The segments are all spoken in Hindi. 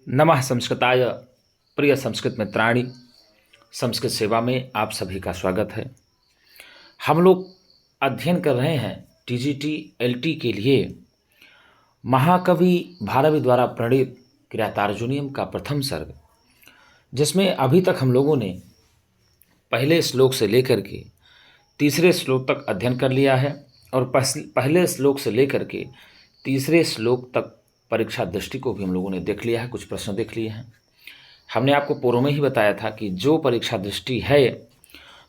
नमः संस्कृताय। प्रिय संस्कृत मित्राणि, संस्कृत सेवा में आप सभी का स्वागत है। हम लोग अध्ययन कर रहे हैं टीजीटी एलटी के लिए महाकवि भारवी द्वारा प्रणीत किरातार्जुनीयम का प्रथम सर्ग, जिसमें अभी तक हम लोगों ने पहले श्लोक से लेकर के तीसरे श्लोक तक अध्ययन कर लिया है और पहले श्लोक से लेकर के तीसरे श्लोक तक परीक्षा दृष्टि को भी हम लोगों ने देख लिया है, कुछ प्रश्न देख लिए हैं। हमने आपको पूर्व में ही बताया था कि जो परीक्षा दृष्टि है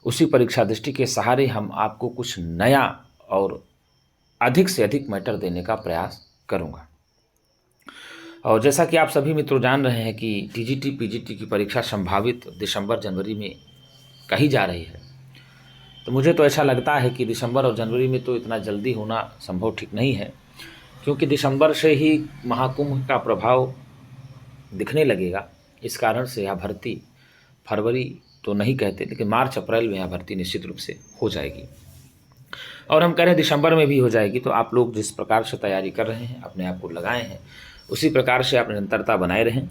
उसी परीक्षा दृष्टि के सहारे हम आपको कुछ नया और अधिक से अधिक मैटर देने का प्रयास करूंगा। और जैसा कि आप सभी मित्रों जान रहे हैं कि टीजीटी पीजीटी की परीक्षा संभावित दिसंबर जनवरी में कही जा रही है, तो मुझे तो ऐसा लगता है कि दिसंबर और जनवरी में तो इतना जल्दी होना संभव ठीक नहीं है, क्योंकि दिसंबर से ही महाकुंभ का प्रभाव दिखने लगेगा। इस कारण से यह भर्ती फरवरी तो नहीं कहते, लेकिन मार्च अप्रैल में यह भर्ती निश्चित रूप से हो जाएगी और हम कह रहे हैं दिसंबर में भी हो जाएगी। तो आप लोग जिस प्रकार से तैयारी कर रहे हैं, अपने आप को लगाए हैं, उसी प्रकार से आप निरंतरता बनाए रहें।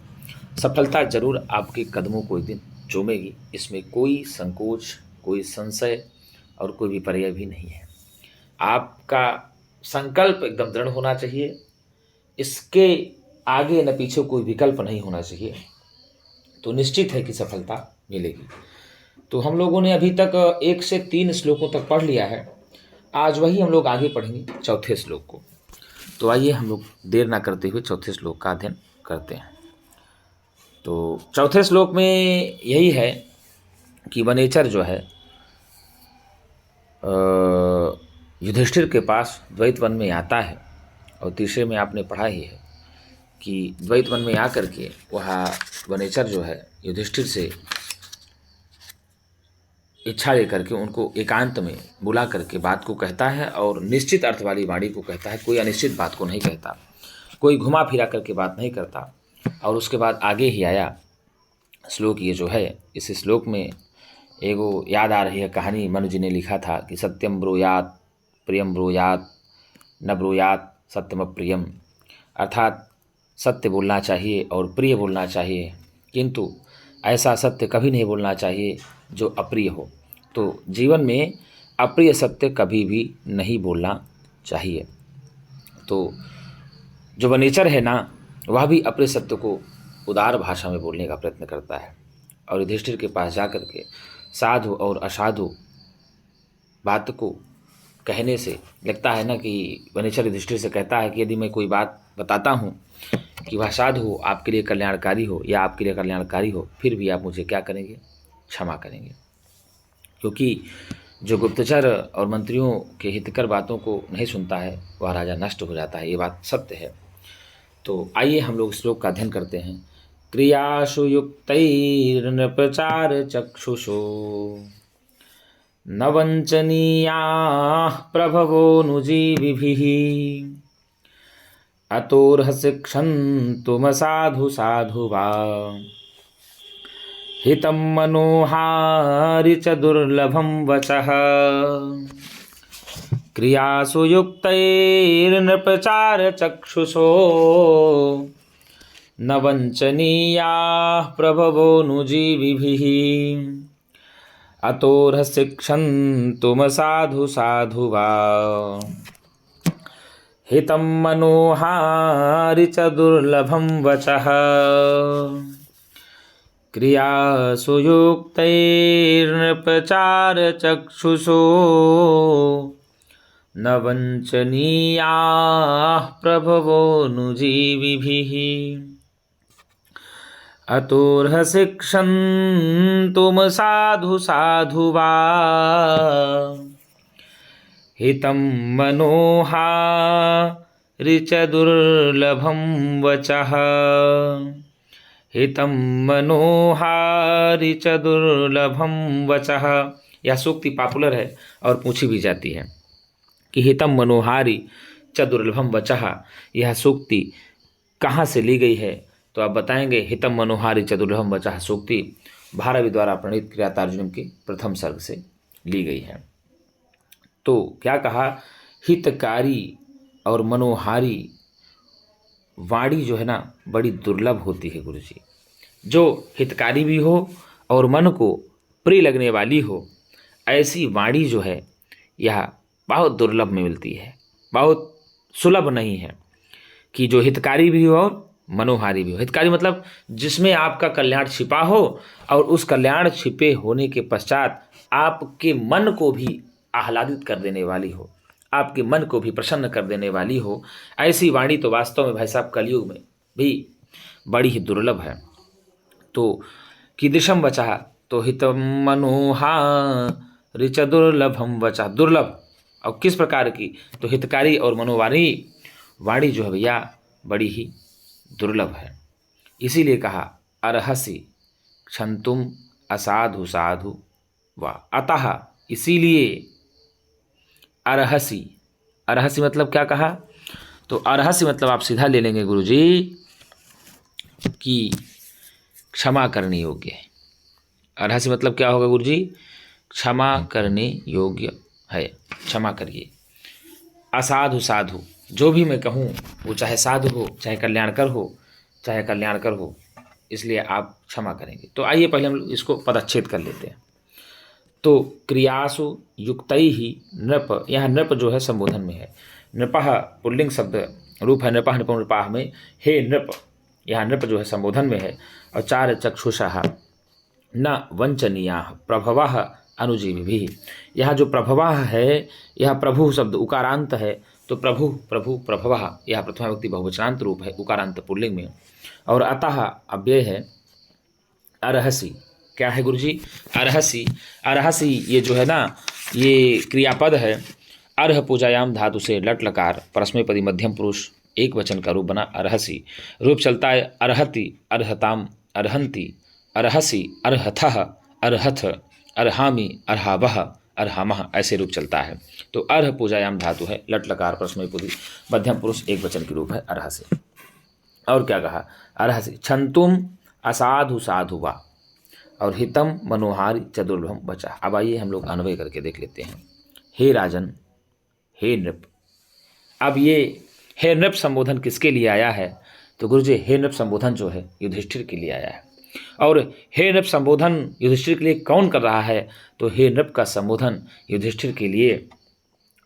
सफलता जरूर आपके कदमों को एक दिन चूमेगी, इसमें कोई संकोच, कोई संशय और कोई विपर्य भी नहीं है। आपका संकल्प एकदम दृढ़ होना चाहिए, इसके आगे न पीछे कोई विकल्प नहीं होना चाहिए, तो निश्चित है कि सफलता मिलेगी। तो हम लोगों ने अभी तक 1 से 3 श्लोकों तक पढ़ लिया है। आज वही हम लोग आगे पढ़ेंगे चौथे श्लोक को। तो आइए हम लोग देर ना करते हुए चौथे श्लोक का अध्ययन करते हैं। तो चौथे श्लोक में यही है कि वनेचर जो है युधिष्ठिर के पास द्वैत वन में आता है, और तीसरे में आपने पढ़ा ही है कि द्वैत वन में आकर के वह वनेचर जो है युधिष्ठिर से इच्छा लेकर के उनको एकांत में बुला करके बात को कहता है, और निश्चित अर्थ वाली वाणी को कहता है, कोई अनिश्चित बात को नहीं कहता, कोई घुमा फिरा करके बात नहीं करता। और उसके बाद आगे ही आया श्लोक ये जो है, इस श्लोक में एगो याद आ रही है कहानी मनु जी ने लिखा था कि सत्यम ब्रूयात प्रियम ब्रूयात न ब्रूयात सत्यम प्रियम, अर्थात सत्य बोलना चाहिए और प्रिय बोलना चाहिए, किंतु ऐसा सत्य कभी नहीं बोलना चाहिए जो अप्रिय हो। तो जीवन में अप्रिय सत्य कभी भी नहीं बोलना चाहिए। तो जो वनेचर है ना, वह भी अप्रिय सत्य को उदार भाषा में बोलने का प्रयत्न करता है, और युधिष्ठिर के पास जा कर के साधु और असाधु बात को कहने से लगता है ना कि वनेचर युधिष्ठिर से कहता है कि यदि मैं कोई बात बताता हूँ कि वह साधु हो, आपके लिए कल्याणकारी हो या आपके लिए कल्याणकारी हो, फिर भी आप मुझे क्या करेंगे? क्षमा करेंगे। क्योंकि जो गुप्तचर और मंत्रियों के हितकर बातों को नहीं सुनता है वह राजा नष्ट हो जाता है, ये बात सत्य है। तो आइए हम लोग श्लोक का अध्ययन करते हैं। क्रियासु युक्तैर्नृपचार चक्षुषो न वञ्चनीयाः प्रभवोऽनुजीविभिः अतोर्हशिक्षन्तुमसाधु साधु वा हितं मनोहारि च दुर्लभं वचः। क्रियासु युक्तैर्नृपचार चक्षुषो न वञ्चनीयाः प्रभवोऽनुजीविभिः अतोर्हशिक्षन्तुमसाधु साधु वा हितं मनोहारि च दुर्लभं वचः। क्रियासु युक्तैर्नृपचार चक्षुषो न वञ्चनीयाः प्रभवोऽनुजीविभिः अतोर्हशिक्षन्तुमसाधु साधु वा हितं मनोहारि च दुर्लभं वचः। हितं मनोहारि च दुर्लभं वचः। यह सूक्ति पॉपुलर है और पूछी भी जाती है कि हितं मनोहारि च दुर्लभं वचः, यह सूक्ति कहाँ से ली गई है? तो आप बताएंगे हितं मनोहारि च दुर्लभं वचः सूक्ति भारवी द्वारा प्रणीत किरातार्जुनीयम के प्रथम सर्ग से ली गई है। तो क्या कहा? हितकारी और मनोहारी वाणी जो है ना बड़ी दुर्लभ होती है गुरुजी, जो हितकारी भी हो और मन को प्रिय लगने वाली हो, ऐसी वाणी जो है यह बहुत दुर्लभ में मिलती है, बहुत सुलभ नहीं है कि जो हितकारी भी हो और मनोहारी भी हो। हितकारी मतलब जिसमें आपका कल्याण छिपा हो और उस कल्याण छिपे होने के पश्चात आपके मन को भी आह्लादित कर देने वाली हो, आपके मन को भी प्रसन्न कर देने वाली हो। ऐसी वाणी तो वास्तव में भाई साहब कलयुग में भी बड़ी ही दुर्लभ है। तो कीदृशम वचा, तो हितम मनोहारि च दुर्लभम वचा, दुर्लभ और किस प्रकार की, तो हितकारी और मनोवाणी वाणी जो है भैया बड़ी ही दुर्लभ है। इसीलिए कहा अर्हसि क्षंतुम असाधु साधु वा, अतः इसीलिए अर्हसि, अर्हसि मतलब क्या कहा, तो अर्हसि मतलब आप सीधा ले लेंगे गुरुजी कि क्षमा करने योग्य है। अर्हसि मतलब क्या होगा गुरुजी, क्षमा करने योग्य है, क्षमा करिए। असाधु साधु, जो भी मैं कहूँ वो चाहे साधु हो चाहे कल्याणकर हो, चाहे कल्याणकर हो, इसलिए आप क्षमा करेंगे। तो आइए पहले हम इसको पदच्छेद कर लेते हैं। तो क्रियासु युक्तई ही नृप, यहाँ नृप जो है संबोधन में है। नृपः पुल्लिंग शब्द रूप है, नृपः नृपो नृपाः में हे नृप, यहाँ नृप जो है संबोधन में है। और चार चक्षुषः न वंचनीयाः प्रभवः अनुजीविभिः, यहाँ जो प्रभवः है यह प्रभु शब्द उकारांत है, तो प्रभु प्रभु प्रभवः यह प्रथमा व्यक्ति बहुवचनांत रूप है उकारांत पुल्लिंग में। और अतः अव्यय है। अर्हसि क्या है गुरुजी, अर्हसि, अर्हसि ये जो है ना ये क्रियापद है। अर्ह पूजायाम धातु से लट लकार परस्मैपदी मध्यम पुरुष एक वचन का रूप बना अर्हसि। रूप चलता है अर्हति अर्हताम अर्हन्ति, अर्हसि अर्हथः अर्हथ, अर्हामि अर्हावः अर्हामः, ऐसे रूप चलता है। तो अर्ह पूजायाम धातु है, लट लकार परस्मैपदी मध्यम पुरुष एक वचन की रूप है अर्हसि। और क्या कहा, अर्हसि क्षंतुम असाधु साधु वा, और हितम मनोहारि च दुर्लभम वचा। अब आइए हम लोग अन्वय करके देख लेते हैं। हे राजन, हे नृप। अब ये हे नृप संबोधन किसके लिए आया है, तो गुरुजी हे नृप संबोधन जो है युधिष्ठिर के लिए आया है। और हे नृप संबोधन युधिष्ठिर के लिए कौन कर रहा है, तो हे नृप का संबोधन युधिष्ठिर के लिए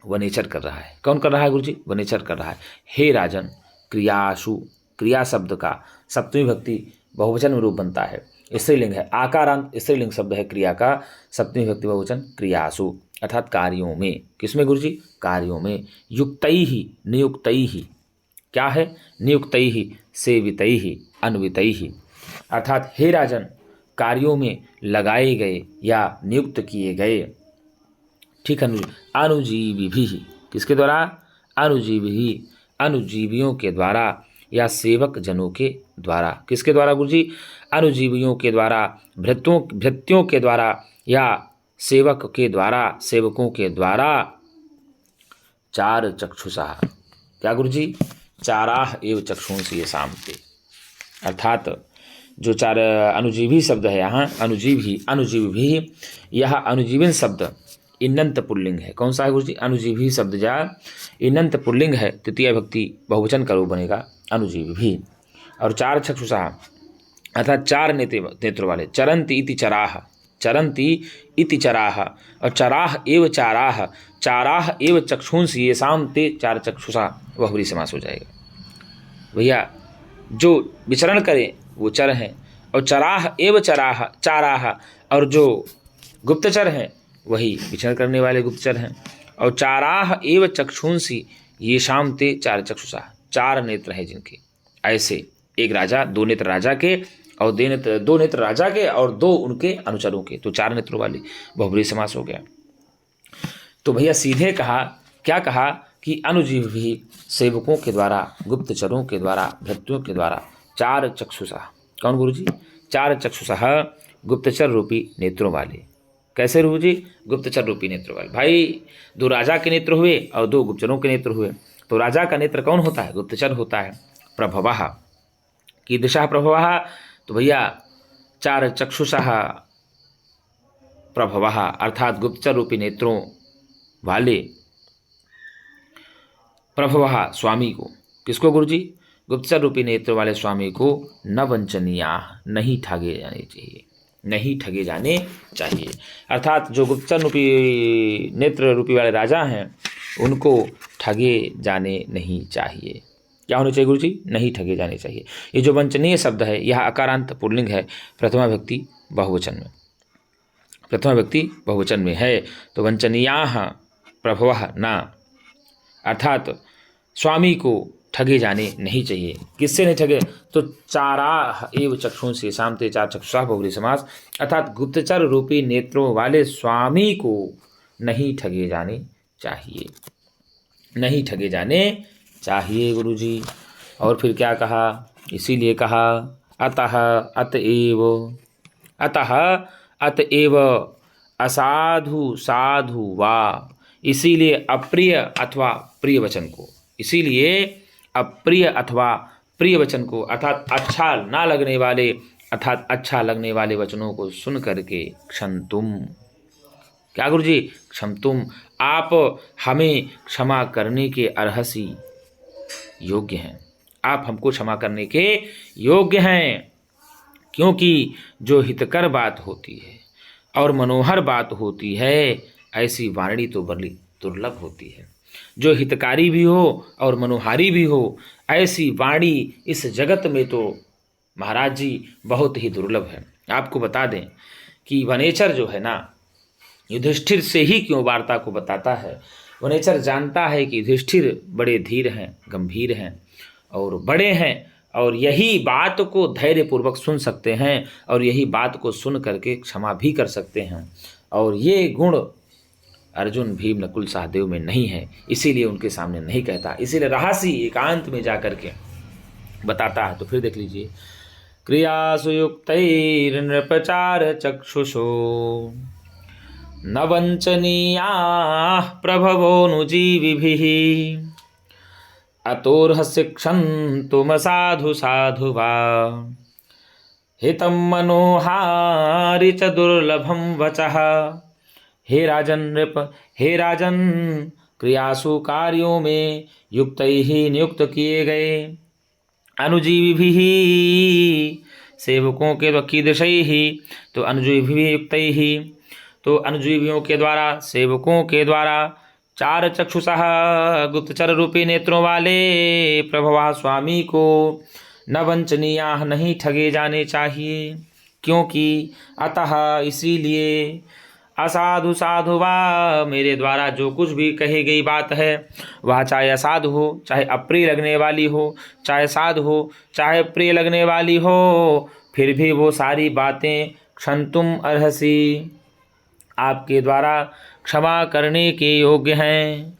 वनेचर कर रहा है। कौन कर रहा है गुरुजी, वनेचर कर रहा है। हे राजन, क्रियासु, क्रिया शब्द का सप्तमी भक्ति बहुवचन में रूप बनता है, स्त्रीलिंग है। आकारांत स्त्रीलिंग शब्द है क्रिया का, सप्तमी भक्ति बहुवचन क्रियासु, अर्थात कार्यों में। किसमें गुरुजी, कार्यों में। युक्तई ही नियुक्तई ही, क्या है, नियुक्तई ही सेवितई ही अन्वितई ही, अर्थात हे राजन कार्यों में लगाए गए या नियुक्त किए गए, ठीक है। अनुजीवी भी, किसके द्वारा, अनुजीवी ही, अनुजीवियों के द्वारा या सेवक जनों के द्वारा। किसके द्वारा गुरुजी, अनुजीवियों के द्वारा, भृत्यों के द्वारा या सेवक के द्वारा, सेवकों के द्वारा। चार चक्षुषा, क्या गुरुजी, चाराह एव चक्षुंसी शामते, अर्थात जो चार अनुजीवी शब्द है यहाँ, अनुजीवी, अनुजीवी भी, यह अनुजीवन शब्द इन्नंत पुल्लिंग है। कौन सा है गुरुजी, अनुजीवी शब्द जा इन्नंत पुल्लिंग है, तृतीय भक्ति बहुवचन का रूप बनेगा अनुजीवी भी। और चार चक्षुषा अर्थात चार नेत्र वाले। चरंती इति चराह, चरंती इति चराह, और चराह एव चाराह, चाराह एव चक्षुंसी येषाम ते चार चक्षुषा, बहुब्री समास हो जाएगा। भैया जो विचरण करें वो चर हैं, और चराह एव चराह चाराह, और जो गुप्तचर हैं वही विचरण करने वाले गुप्तचर हैं। और चाराह एव चक्षुंसी येषाम ते चार चक्षुषा, चार नेत्र हैं जिनके। ऐसे एक राजा, दो नेत्र राजा के और दो नेत्र राजा के और दो उनके अनुचरों के, तो चार नेत्रों वाली बहुब्री समास हो गया। तो भैया सीधे कहा, क्या कहा कि अनुजीव भी, सेवकों के द्वारा, गुप्तचरों के द्वारा, भृत्यों के द्वारा, चार चक्षुषा। कौन गुरुजी, चार चक्षुषा गुप्तचर रूपी नेत्रों वाले। कैसे गुरुजी, गुप्तचर रूपी नेत्र वाले। भाई दो राजा के नेत्र हुए और दो गुप्तचरों के नेत्र हुए, तो राजा का नेत्र कौन होता है, गुप्तचर होता है। प्रभवः की दिशा प्रभवः, तो भैया चार चक्षुषः प्रभवः, अर्थात गुप्तचर रूपी नेत्रों वाले प्रभवः स्वामी को। किसको गुरुजी, गुप्तचर रूपी नेत्र वाले स्वामी को न वंचनीया, नहीं ठगे जाने चाहिए, नहीं ठगे जाने चाहिए। अर्थात जो गुप्तचर रूपी नेत्र रूपी वाले राजा हैं उनको ठगे जाने नहीं चाहिए। क्या होना चाहिए गुरु जी? नहीं ठगे जाने चाहिए। ये जो वंचनीय शब्द है यह अकारांत पुल्लिंग है, प्रथमा व्यक्ति बहुवचन में, प्रथमा व्यक्ति बहुवचन में है। तो वंचनीयाः प्रभवः न, अर्थात स्वामी को ठगे जाने नहीं चाहिए। किससे नहीं ठगे? तो चारा एव चक्षुंषि सामते चार चक्षुषा बहुब्रीहि समास, अर्थात गुप्तचर रूपी नेत्रों वाले स्वामी को नहीं ठगे जाने चाहिए, नहीं ठगे जाने चाहिए गुरु जी। और फिर क्या कहा? इसीलिए कहा अतः अतएव, अतः अतएव असाधु साधु वा, इसीलिए अप्रिय अथवा प्रिय वचन को, इसीलिए अप्रिय अथवा प्रिय वचन को, अर्थात अच्छा ना लगने वाले अर्थात अच्छा लगने वाले वचनों को सुन करके क्षमतुम, क्या गुरु जी? क्षमतुम, आप हमें क्षमा करने के अर्हसी योग्य हैं, आप हमको क्षमा करने के योग्य हैं। क्योंकि जो हितकर बात होती है और मनोहर बात होती है ऐसी वाणी तो बड़ी दुर्लभ होती है। जो हितकारी भी हो और मनोहारी भी हो ऐसी वाणी इस जगत में तो महाराज जी बहुत ही दुर्लभ है। आपको बता दें कि वनेचर जो है ना, युधिष्ठिर से ही क्यों वार्ता को बताता है। वनेचर जानता है कि युधिष्ठिर बड़े धीर हैं, गंभीर हैं और बड़े हैं, और यही बात को धैर्यपूर्वक सुन सकते हैं और यही बात को सुन करके क्षमा भी कर सकते हैं। और ये गुण अर्जुन, भीम, नकुल, सहदेव में नहीं है, इसीलिए उनके सामने नहीं कहता, इसीलिए रहस्य एकांत में जा करके बताता है। तो फिर देख लीजिए, क्रियासु युक्तैर्नृपचार चक्षुषो न वंचनीयाः प्रभवोऽनुजीविभिः अतोर्हस्य क्षन्तुमसाधु साधु वा हितं मनोहारि च दुर्लभं वचः। हे राजन नृप, हे राजन, क्रियासु कार्यों में युक्त ही नियुक्त किए गए अनुजीवी ही सेवकों के तो कीदृशै ही, तो अनुजीवी युक्त ही, तो अनुजीवियों के द्वारा, सेवकों के द्वारा, चार चक्षुषः गुप्तचर रूपी नेत्रों वाले प्रभवा स्वामी को न वंचनीया, नहीं ठगे जाने चाहिए। क्योंकि अतः, इसीलिए, असाधु साधु वा, मेरे द्वारा जो कुछ भी कही गई बात है वह चाहे असाधु हो, चाहे अप्रिय लगने वाली हो, चाहे साधु हो, चाहे प्रिय लगने वाली हो, फिर भी वो सारी बातें क्षंतुम अर्हसी, आपके द्वारा क्षमा करने के योग्य हैं।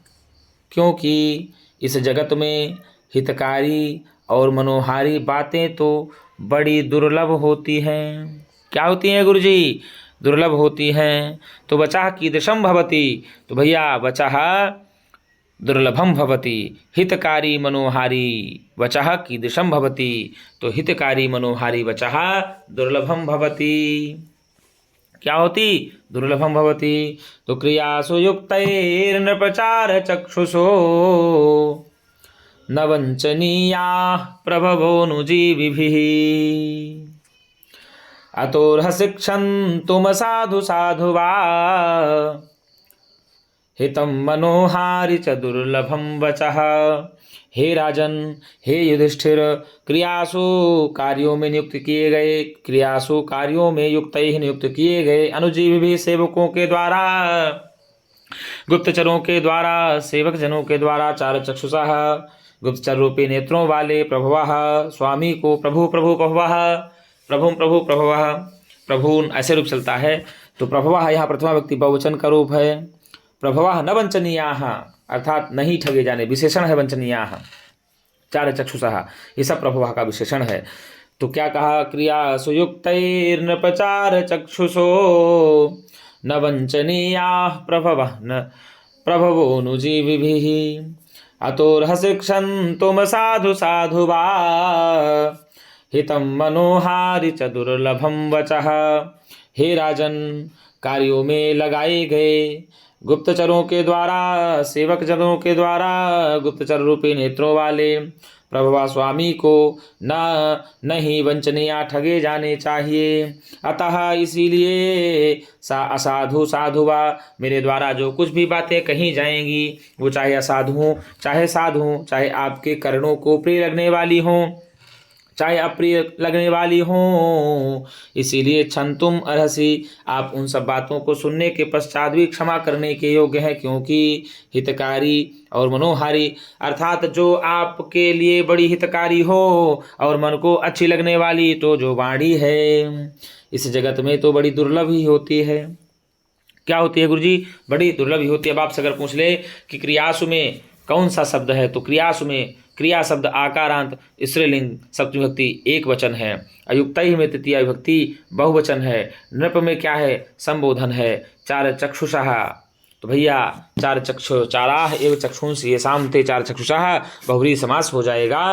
क्योंकि इस जगत में हितकारी और मनोहारी बातें तो बड़ी दुर्लभ होती हैं। क्या होती हैं गुरु जी? दुर्लभ होती हैं। तो वचः कीदृशं भवति, तो भैया वचः दुर्लभम भवति, हितकारी मनोहारी वचः कीदृशं भवति, तो हितकारी मनोहारी वचः दुर्लभम भवति। क्या होती? दुर्लभम भवति। तो क्रियासु युक्तैर्नृपचार चक्षुषो न वंचनीयाः प्रभवोऽनुजीविभिः अतोर्हसि क्षन्तुमसाधु साधु वा हितं मनोहारि च दुर्लभम वचः। हे राजन, हे युधिष्ठिर, क्रियासु कार्यों में नियुक्त किए गए, क्रियासु कार्यों में युक्त ही नियुक्त किए गए अनुजीवी भी, सेवकों के द्वारा, गुप्तचरों के द्वारा, सेवक जनों के द्वारा, चार चक्षुषः गुप्तचर रूपी नेत्रों वाले प्रभवः स्वामी को, प्रभु प्रभु प्रभवः, प्रभु प्रभु प्रभवः, प्रभु ऐसे रूप चलता है। तो प्रभवः यहाँ प्रथमा व्यक्ति बहुवचन का रूप है। प्रभवः न वंचनीयाः, अर्थात नहीं ठगे जाने, विशेषण है वंचनीयाः, चार चक्षुषः, ये सब प्रभवः का विशेषण है। तो क्या कहा? क्रियासु युक्तैर्नृपचार चक्षुषो न वंचनीयाः प्रभवः न प्रभवोऽनुजीविभिः अतोर्हसि क्षन्तुमसाधु साधु वा हितं मनोहारि च दुर्लभम वचः। हे राजन, कार्यों में लगाए गए गुप्तचरों के द्वारा, सेवक जनों के द्वारा, गुप्तचर रूपी नेत्रों वाले, प्रभवा स्वामी को नहीं वंचनीय ठगे जाने चाहिए। अतः इसीलिए असाधु साधु वा, मेरे द्वारा जो कुछ भी बातें कही जाएंगी वो चाहे असाधु हों चाहे साधु हों, चाहे आपके कर्णों को प्रिय लगने वाली हों चाहे अप्रिय लगने वाली हों, इसीलिए क्षंतुम अर्हसि, आप उन सब बातों को सुनने के पश्चात भी क्षमा करने के योग्य हैं, क्योंकि हितकारी और मनोहारी अर्थात जो आपके लिए बड़ी हितकारी हो और मन को अच्छी लगने वाली तो जो वाणी है इस जगत में तो बड़ी दुर्लभ ही होती है। क्या होती है गुरुजी? बड़ी दुर्लभ ही होती है। अब आपसे अगर पूछ ले कि क्रियासु में कौन सा शब्द है, तो क्रियासु में क्रिया शब्द आकारांत स्त्रीलिंग सप्तमी विभक्ति एक वचन है, अयुक्त ही में तृतीया विभक्ति बहुवचन है, नृप में क्या है? संबोधन है, चार चक्षुषाः, तो भैया चार चक्षु चाराह एवं चक्षुंस ये शाम थे चार चक्षुषाः बहुव्रीहि समास हो जाएगा।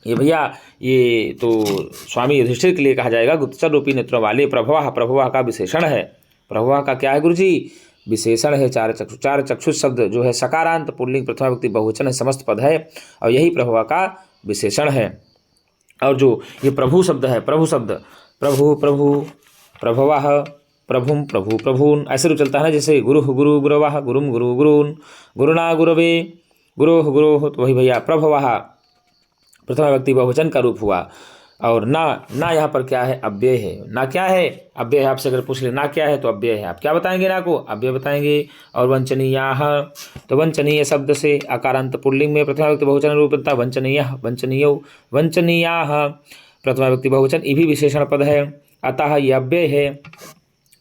ये भैया ये तो स्वामी युधिष्ठिर के लिए कहा जाएगा। गुप्तचर रूपी नेत्रों वाले प्रभवा, प्रभवा का विशेषण है। प्रभवा का क्या है गुरुजी? विशेषण है। चार चक्षुष शब्द जो है सकारांत पुल्लिंग प्रथमा विभक्ति बहुवचन है, समस्त पद है और यही प्रभवा का विशेषण है। और जो ये प्रभु शब्द है, प्रभु शब्द प्रभु प्रभु प्रभवाः प्रभुम प्रभु प्रभून ऐसे रूप चलता है ना, जैसे गुरु गुरु गुरवाः गुरुम गुरु गुरून् गुरुना गुरवे गुरोह गुरोह, तो वही भैया प्रभवाः प्रथमा विभक्ति बहुवचन का रूप हुआ। और ना यहाँ पर क्या है? अव्यय है। ना क्या है? अव्यय है। आपसे अगर पूछ ले ना क्या है तो अव्यय है। आप क्या बताएंगे? ना को अव्यय बताएंगे। और वंचनीयाः, तो वंचनीय शब्द से आकारांत पुल्लिंग में प्रथमा विभक्ति बहुवचन रूप बनता है वंचनीयः, वंचनीयो, वंचनीयाः प्रथमा विभक्ति बहुवचन ये भी विशेषण पद है। अतः ये अव्यय है।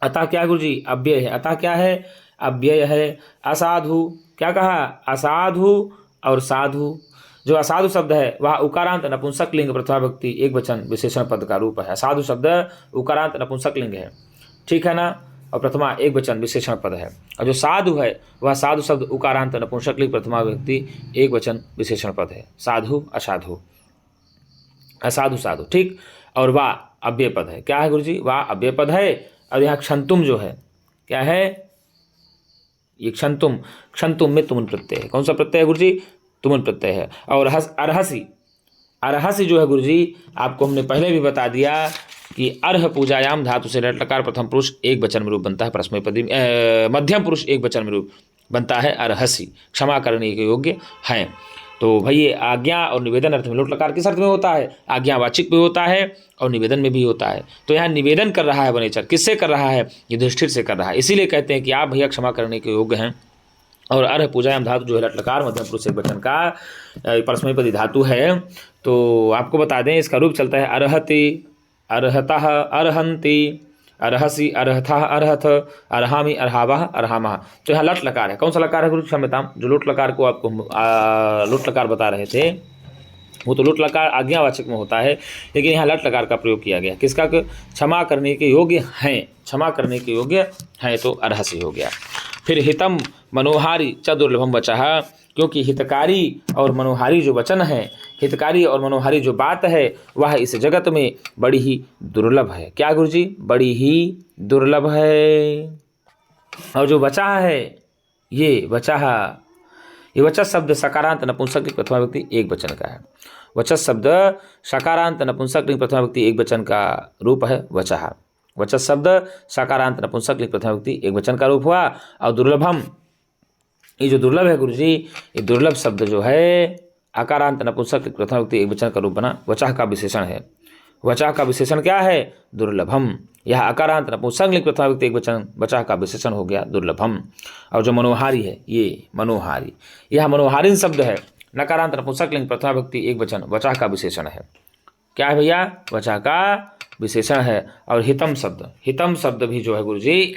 अतः क्या गुरुजी? अव्यय है। अतः क्या है? अव्यय है। असाधु, क्या कहा? असाधु और साधु। जो असाधु शब्द है वह उकारांत नपुंसक लिंग प्रथमा विभक्ति एक वचन विशेषण पद का रूप है। असाधु शब्द उकारांत नपुंसक लिंग है, ठीक है ना, और प्रथमा एक वचन विशेषण पद है। और जो साधु है वह साधु शब्द उकारांत नपुंसक लिंग प्रथमा विभक्ति एक वचन विशेषण पद है। साधु असाधु, असाधु साधु, ठीक। और वाह अव्यय पद है। क्या है गुरुजी? वाह अव्यय पद है। और यहाँ क्षंतुम जो है क्या है? ये क्षंतुम, क्षंतुम में तुमन प्रत्यय है। कौन सा प्रत्यय है गुरुजी? तुमन प्रत्यय है। और अर्हसि, अर्हसि जो है गुरुजी आपको हमने पहले भी बता दिया कि अर्ह पूजायाम धातु से लट लकार प्रथम पुरुष एक वचन में रूप बनता है, परस्मैपदी मध्यम पुरुष एक वचन में रूप बनता है अर्हसि, क्षमा करने के योग्य हैं। तो भाई आज्ञा और निवेदन अर्थ में लोट लकार किस अर्थ में होता है? आज्ञावाचिक भी होता है और निवेदन में भी होता है। तो यहाँ निवेदन कर रहा है वनेचर, किससे कर रहा है? युधिष्ठिर से कर रहा है। इसीलिए कहते हैं कि आप भैया क्षमा करने के योग्य हैं। और अर्ह पूजायाम धातु जो है लट लकार मध्यम पुरुष एक वचन का परस्मैपदी धातु है। तो आपको बता दें इसका रूप चलता है अर्हति, अर्हतः, अर्हन्ति, अर्हसि, अरहथः, अरहथ, अर्हामि, अर्हावः, अर्हामः। तो यहाँ लट लकार है। कौन सा लकार है गुरु? क्षम्यताम, जो लोट लकार को आपको लोट लकार बता रहे थे वो तो लोट लकार आज्ञावाचक में होता है, लेकिन यहाँ लट लकार का प्रयोग किया गया। किसका? क्षमा करने के योग्य हैं, क्षमा करने के योग्य हैं, तो अर्हसि हो गया। फिर हितम मनोहारी च दुर्लभम वचः, क्योंकि हितकारी और मनोहारी जो वचन है, हितकारी और मनोहारी जो बात है वह इस जगत में बड़ी ही दुर्लभ है। क्या गुरुजी? बड़ी ही दुर्लभ है। और जो वचः है ये वचः, ये वचः शब्द सकारांत नपुंसक लिंग प्रथमा विभक्ति एक वचन का है। वचः शब्द सकारांत नपुंसक लिंग प्रथमा विभक्ति एक वचन का रूप है वचः। वचः शब्द सकारांत नपुंसक लिंग प्रथमा विभक्ति एक वचन का रूप हुआ। और दुर्लभम, ये जो दुर्लभ है गुरुजी, ये दुर्लभ शब्द जो है आकारांत नपुंसक लिंग प्रथमा विभक्ति एक वचन का रूप बना, वचः का विशेषण है। वचः का विशेषण क्या है? दुर्लभम। यह आकारांत नपुंसक लिंग प्रथमा विभक्ति एक वचन वचः का विशेषण हो गया दुर्लभम। और जो मनोहारी है ये मनोहारी, यह मनोहारिन शब्द है, नकारांत नपुंसक लिंग प्रथमा विभक्ति एक वचन वचः का विशेषण है। क्या है भैया? वचः का विशेषण है। और हितम शब्द, हितम शब्द भी जो है गुरुजी,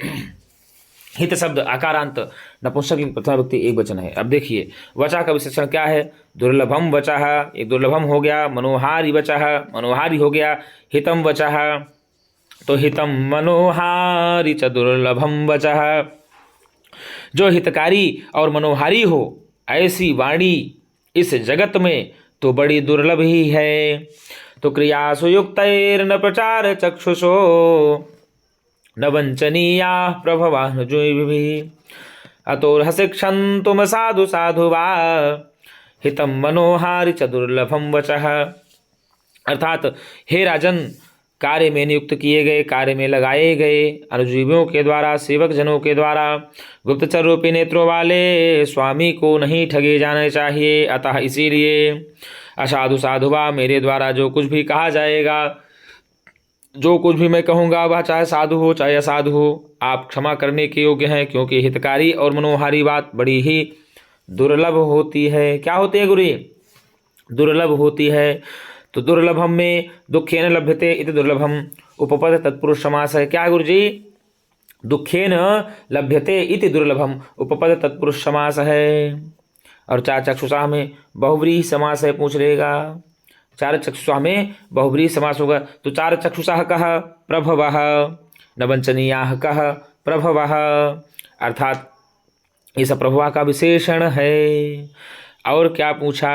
हित शब्द आकारांत नपुंसक लिंग प्रथमा विभक्ति एक वचन है। अब देखिए वचः का विशेषण क्या है? दुर्लभम वचः, एक दुर्लभम हो गया, मनोहारी वचः, मनोहारी हो गया, हितम वचः, तो हितम मनोहारी च दुर्लभम वचः। जो हितकारी और मनोहारी हो ऐसी वाणी इस जगत में तो बड़ी दुर्लभ ही है। तो क्रियासु युक्तैर्न प्रचार चक्षुषो न वंचनीया प्रभवानुजुभिः अतोर्हसि क्षन्तुम साधु साधु वा हितम मनोहारि च दुर्लभम वचः। अर्थात हे राजन, कार्य में नियुक्त किए गए, कार्य में लगाए गए अनुजीवियों के द्वारा, सेवक जनों के द्वारा गुप्तचर रूपी नेत्रों वाले स्वामी को नहीं ठगे जाने चाहिए। अतः इसीलिए असाधु साधुवा, मेरे द्वारा जो कुछ भी कहा जाएगा, जो कुछ भी मैं कहूँगा, वह चाहे साधु हो चाहे असाधु हो, आप क्षमा करने के योग्य हैं, क्योंकि हितकारी और मनोहारी बात बड़ी ही दुर्लभ होती है। क्या होती है गुरु? दुर्लभ होती है। तो दुर्लभम में दुखेन लभ्यते इति दुर्लभम उपपद तत्पुरुष समास है। क्या गुरु जी? दुखेन लभ्यते इति दुर्लभम उपपद तत्पुरुष समास है। और चार चक्षुषा में बहुव्रीहि समास है, पूछ लेगा। चार चक्षुषा में बहुव्रीहि समास होगा। तो चार चक्षुषा कह प्रभवः, नवंचनीयाः कह प्रभवः, अर्थात ये सब प्रभवा का विशेषण है। और क्या पूछा?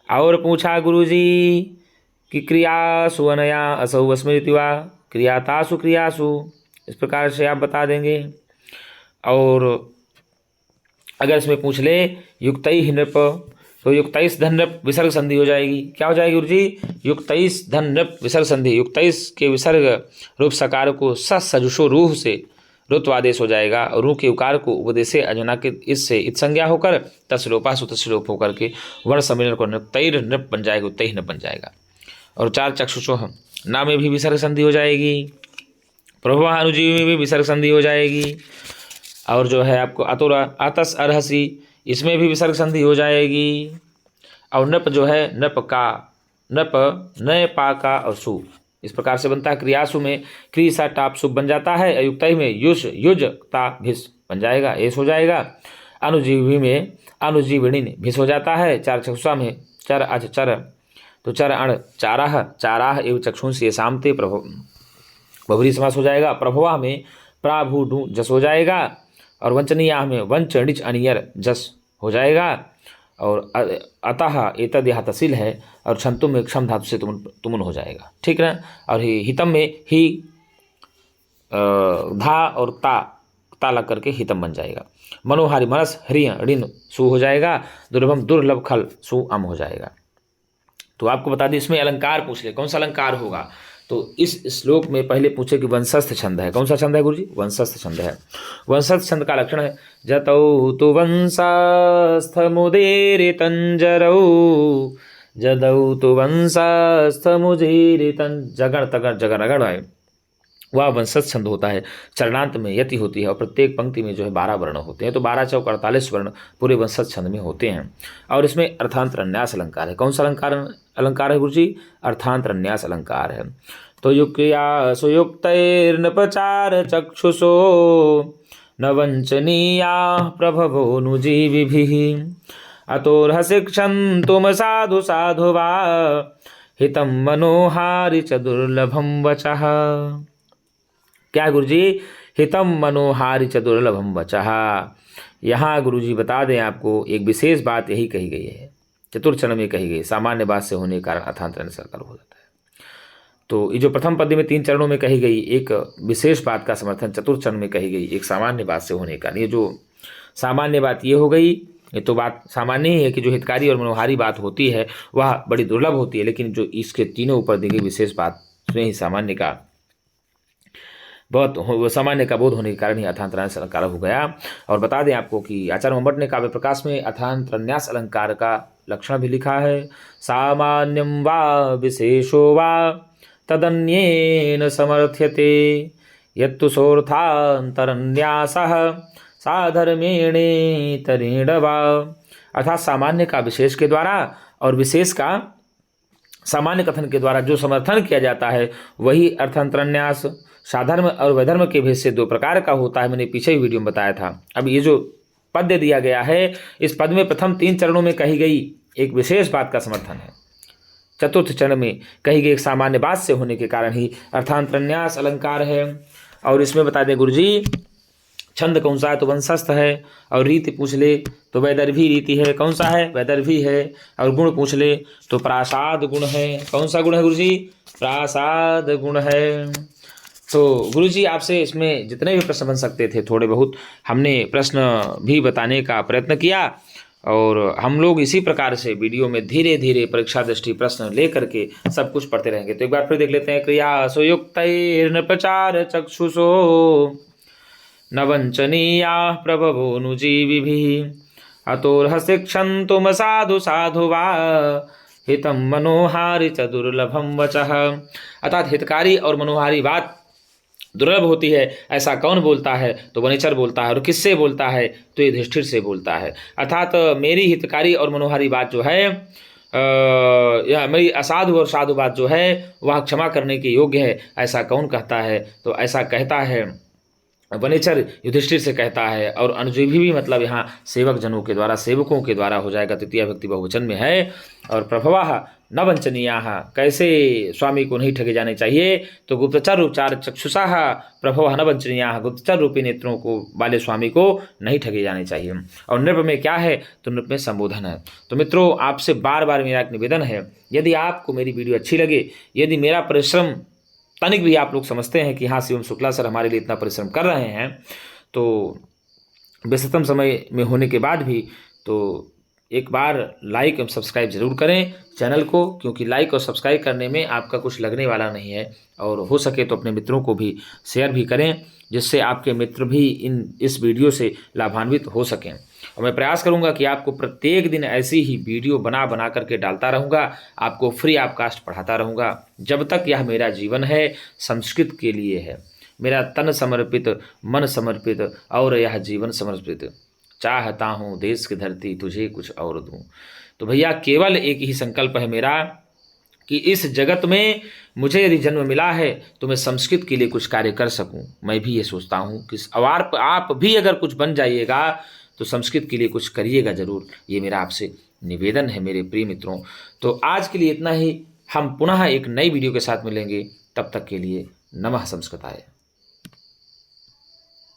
और पूछा गुरुजी कि क्रियासु अनया असौ स्मृति वा क्रियातासु क्रियासु, इस प्रकार से आप बता देंगे। और अगर इसमें पूछ ले युक्तैः नृप, तो युक्तैस् धन नृप विसर्ग संधि हो जाएगी। क्या हो जाएगी गुरुजी? युक्तैस् धन नृप विसर्ग संधि। युक्तैस् के विसर्ग रूप सकार को सजुषो रूह से रुत्वादेश हो जाएगा, और रूह के उकार को उपदेशे अजना के इससे इत संज्ञा होकर तस्लोपासु तस्लोप होकर के वर्ण सम्मिलन को नृप्तैर नृप बन जाएगा, उत्तैः नृप बन जाएगा। और चार चक्षुषोः ना में भी विसर्ग संधि हो जाएगी, प्रभवा अनुजीवी में भी विसर्ग संधि हो जाएगी। और जो है आपको अतुरा अतस अर्हसी, इसमें भी विसर्ग संधि हो जाएगी। और नृप जो है नृप का, नृप नय पा का और सु, इस प्रकार से बनता है। क्रियासु में क्री सा टाप सुप बन जाता है। अयुक्तई में युष युज ता भिस बन जाएगा, एस हो जाएगा। अनुजीवी में अनुजीविणी भिस हो जाता है। चार चक्षुषा में चर अच चर, तो चर अण चाराह चाराह एवं चक्षुंसी सामते प्रभु बहुव्रीहि समास हो जाएगा। प्रभवा में प्राभू डू जस हो जाएगा। और वंचनीया में वंच णिच अनियर जस हो जाएगा। और अतः एतद यहाँ तहसील है। और क्षंतु में क्षम धातु से तुमुन हो जाएगा, ठीक ना। और हितम में ही धा और ता लग करके हितम बन जाएगा। मनोहारी मनस हृय ऋण सु हो जाएगा। दुर्लभम दुर्लभ खल सु अम हो जाएगा। तो आपको बता दें, इसमें अलंकार पूछ ले, कौन सा अलंकार होगा? तो इस श्लोक में पहले पूछे कि वंशस्थ छंद है। कौन सा छंद है गुरुजी? वंशस्थ छंद है। वंशस्थ छंद का लक्षण है जतौ तु वंशस्थ मुदीरितंजरौ, जदौ तु वंशस्थ मुदीरितं, जगण तगण जगण अगण है, वह वंशस्थ छंद होता है। चरणांत में यति होती है और प्रत्येक पंक्ति में जो है 12 वर्ण होते हैं। तो 12 चौक 48 वर्ण पूरे वंशस्थ छंद में होते हैं। और इसमें अर्थांतर न्यास अलंकार है। कौन सा अलंकार है गुरुजी? अर्थांतर न्यास अलंकार है। तो युक्या सुयुक्तैर्नपचार चक्षुषो न वंचनीया प्रभवोनुजीविभिः, अतोर्हसि क्षन्तुम साधु साधुवा हितं मनोहारि च दुर्लभं वचः। क्या गुरुजी? हितम मनोहारि च दुर्लभम वचः। यहाँ गुरुजी बता दें आपको, एक विशेष बात यही कही गई है, चतुर्चरण में कही गई। सामान्य बात से होने के कारण अर्थांतर सरकार हो जाता है। तो ये जो प्रथम पद्य में 3 चरणों में कही गई एक विशेष बात का समर्थन चतुर्चरण में कही गई एक सामान्य बात से होने का। ये जो सामान्य बात ये हो गई, ये तो बात सामान्य ही है कि जो हितकारी और मनोहारी बात होती है वह बड़ी दुर्लभ होती है, लेकिन जो इसके तीनों ऊपर दी गई विशेष बात में ही सामान्य का बहुत सामान्य का बोध होने के कारण ही अर्थांतरन्यास अलंकार हो गया। और बता दें आपको कि आचार्य मंबट ने काव्य प्रकाश में अर्थांतरन्यास अलंकार का लक्षण भी लिखा है। सामान्यम वा विशेषो वा तदन्येन समर्थ्यते, यत्तु सोऽर्थांतरन्यासः साधर्मेणेतरेण वा। अर्थात सामान्य का विशेष के द्वारा और विशेष का सामान्य कथन के द्वारा जो समर्थन किया जाता है वही अर्थांतरन्यास। साधर्म और वैधर्म के भेद से 2 प्रकार का होता है, मैंने पीछे ही वीडियो में बताया था। अब ये जो पद्य दिया गया है, इस पद में प्रथम 3 चरणों में कही गई एक विशेष बात का समर्थन है। चतुर्थ चरण में कही गई एक सामान्य बात से होने के कारण ही अर्थांतरन्यास अलंकार है। और इसमें बता दें गुरुजी, छंद कौन सा है? तो वंशस्थ है। और रीति पूछ ले तो वैदर्भी रीति है। कौन सा है? वैदर्भी है। और गुण पूछ ले तो प्रासाद गुण है। कौन सा गुण है गुरुजी? प्रासाद गुण है। तो गुरुजी आपसे इसमें जितने भी प्रश्न बन सकते थे थोड़े बहुत हमने प्रश्न भी बताने का प्रयत्न किया। और हम लोग इसी प्रकार से वीडियो में धीरे धीरे परीक्षा दृष्टि प्रश्न ले करके सब कुछ पढ़ते रहेंगे। तो एक बार फिर देख लेते हैं। क्रिया सुयुक्त प्रचार चक्षुषो न वंचनीया प्रभवोनुजीविभिः अतोर्हशिक्षन्तुम साधु साधु वा हितम मनोहारि च दुर्लभम वचः। अर्थात हितकारी और मनोहारी बात दुर्लभ होती है, ऐसा कौन बोलता है? तो वनिचर बोलता है। और किससे बोलता है? तो युधिष्ठिर से बोलता है। अर्थात मेरी हितकारी और मनोहारी बात जो है या मेरी असाधु और साधु बात जो है वह क्षमा करने के योग्य है, ऐसा कौन कहता है? तो ऐसा कहता है वनिचर युधिष्ठिर से कहता है। और अनुजीवी भी मतलब यहाँ सेवक जनों के द्वारा, सेवकों के द्वारा हो जाएगा, तृतीया भक्ति बहुवचन में है। और प्रभवाः न वंचनीयाः, कैसे स्वामी को नहीं ठगे जाने चाहिए? तो गुप्तचर उपचार चक्षुषाः प्रभवाः न वंचनीयाः, गुप्तचर रूपी नेत्रों को वाले स्वामी को नहीं ठगे जाने चाहिए। और नृप में क्या है? तो नृप में संबोधन है। तो मित्रों, आपसे बार बार मेरा एक निवेदन है, यदि आपको मेरी वीडियो अच्छी लगे, यदि मेरा परिश्रम तनिक भी आप लोग समझते हैं कि हाँ शिवम शुक्ला सर हमारे लिए इतना परिश्रम कर रहे हैं, तो व्यस्ततम समय में होने के बाद भी तो एक बार लाइक एवं सब्सक्राइब जरूर करें चैनल को, क्योंकि लाइक और सब्सक्राइब करने में आपका कुछ लगने वाला नहीं है। और हो सके तो अपने मित्रों को भी शेयर भी करें, जिससे आपके मित्र भी इस वीडियो से लाभान्वित हो सकें। और मैं प्रयास करूंगा कि आपको प्रत्येक दिन ऐसी ही वीडियो बना करके डालता रहूंगा, आपको फ्री ऑफकास्ट पढ़ाता रहूंगा, जब तक यह मेरा जीवन है संस्कृत के लिए है। मेरा तन समर्पित, मन समर्पित और यह जीवन समर्पित। चाहता हूँ देश की धरती तुझे कुछ और दूँ। तो भैया केवल एक ही संकल्प है मेरा कि इस जगत में मुझे यदि जन्म मिला है तो मैं संस्कृत के लिए कुछ कार्य कर सकूं। मैं भी ये सोचता हूँ कि आप भी अगर कुछ बन जाइएगा तो संस्कृत के लिए कुछ करिएगा ज़रूर। ये मेरा आपसे निवेदन है मेरे प्रिय मित्रों। तो आज के लिए इतना ही। हम पुनः एक नई वीडियो के साथ मिलेंगे, तब तक के लिए नमः संस्कृताय।